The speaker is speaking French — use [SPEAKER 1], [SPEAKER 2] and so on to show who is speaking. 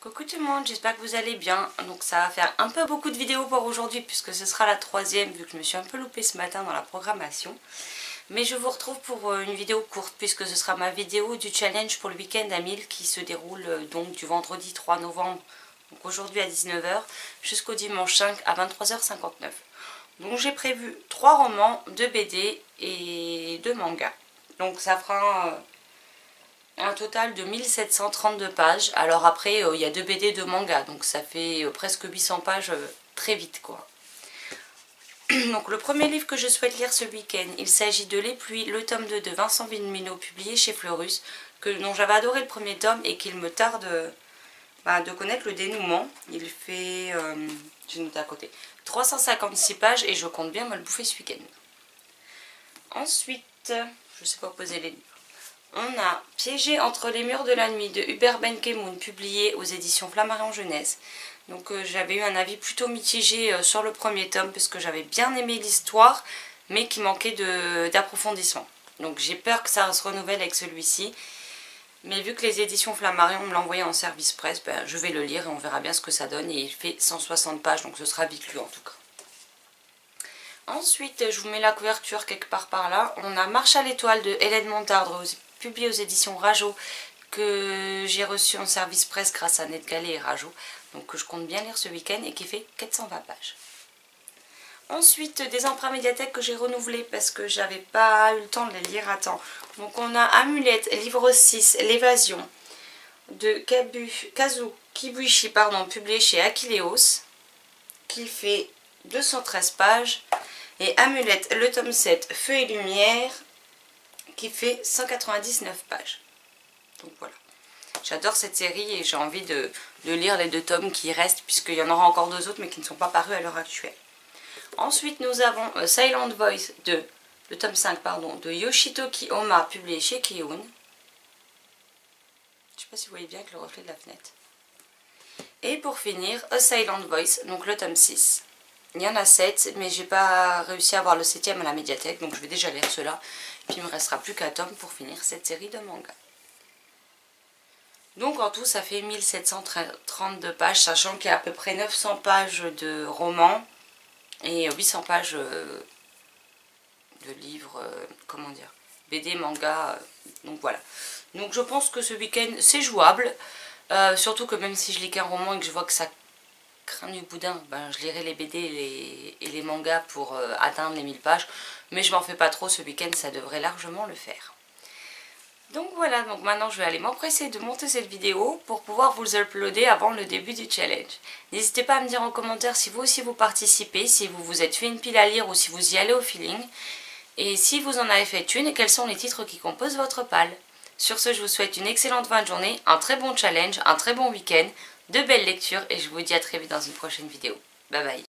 [SPEAKER 1] Coucou tout le monde, j'espère que vous allez bien. Donc ça va faire un peu beaucoup de vidéos pour aujourd'hui puisque ce sera la troisième vu que je me suis un peu loupée ce matin dans la programmation. Mais je vous retrouve pour une vidéo courte puisque ce sera ma vidéo du challenge pour le week-end à 1000 qui se déroule donc du vendredi 3 novembre, donc aujourd'hui à 19 h, jusqu'au dimanche 5 à 23h59. Donc j'ai prévu 3 romans, 2 BD et 2 mangas. Donc ça fera un total de 1732 pages. Alors après, il y a 2 BD, 2 mangas, donc ça fait presque 800 pages très vite quoi. Donc le premier livre que je souhaite lire ce week-end, il s'agit de Les Pluies, le tome 2 de Vincent Villeminot, publié chez Fleurus, dont j'avais adoré le premier tome et qu'il me tarde de connaître le dénouement. Il fait, j'ai noté à côté, 356 pages et je compte bien me le bouffer ce week-end. Ensuite, je sais pas poser les livres. On a Piégé entre les murs de la nuit de Hubert Benkemoun, publié aux éditions Flammarion Jeunesse. Donc j'avais eu un avis plutôt mitigé sur le premier tome parce que j'avais bien aimé l'histoire mais qui manquait d'approfondissement. Donc j'ai peur que ça se renouvelle avec celui-ci. Mais vu que les éditions Flammarion me l'ont envoyé en service presse, ben, je vais le lire et on verra bien ce que ça donne. Et il fait 160 pages donc ce sera vite lu en tout cas. Ensuite, je vous mets la couverture quelque part par là. On a Marche à l'étoile de Hélène Montardre, publié aux éditions Rajo, que j'ai reçu en service presse grâce à Net Gallet et Rajo, donc que je compte bien lire ce week-end et qui fait 420 pages. Ensuite, des emprunts médiathèques que j'ai renouvelés parce que j'avais pas eu le temps de les lire à temps. Donc on a Amulette, livre 6, L'évasion, de Kazu Kibuishi, publié chez Akileos, qui fait 213 pages. Et Amulette, le tome 7, Feu et lumière, qui fait 199 pages. Donc voilà. J'adore cette série et j'ai envie de lire les 2 tomes qui restent, puisqu'il y en aura encore 2 autres mais qui ne sont pas parus à l'heure actuelle. Ensuite nous avons Silent Voice, le tome 5 de Yoshitoki Oma, publié chez Kiun. Je ne sais pas si vous voyez bien avec le reflet de la fenêtre. Et pour finir, A Silent Voice, donc le tome 6. Il y en a 7, mais j'ai pas réussi à avoir le 7e à la médiathèque, donc je vais déjà lire cela. Puis il me restera plus qu'un tome pour finir cette série de mangas. Donc en tout, ça fait 1732 pages, sachant qu'il y a à peu près 900 pages de romans et 800 pages de livres, comment dire, BD, manga, donc voilà. Donc je pense que ce week-end, c'est jouable, surtout que même si je lis qu'un roman et que je vois que ça craint du boudin, ben, je lirai les BD et les mangas pour atteindre les 1000 pages. Mais je m'en fais pas trop, ce week-end ça devrait largement le faire. Donc voilà, donc maintenant je vais aller m'empresser de monter cette vidéo pour pouvoir vous uploader avant le début du challenge. N'hésitez pas à me dire en commentaire si vous aussi vous participez, si vous vous êtes fait une pile à lire ou si vous y allez au feeling. Et si vous en avez fait une, quels sont les titres qui composent votre palle. Sur ce, je vous souhaite une excellente fin de journée, un très bon challenge, un très bon week-end, de belles lectures et je vous dis à très vite dans une prochaine vidéo. Bye bye.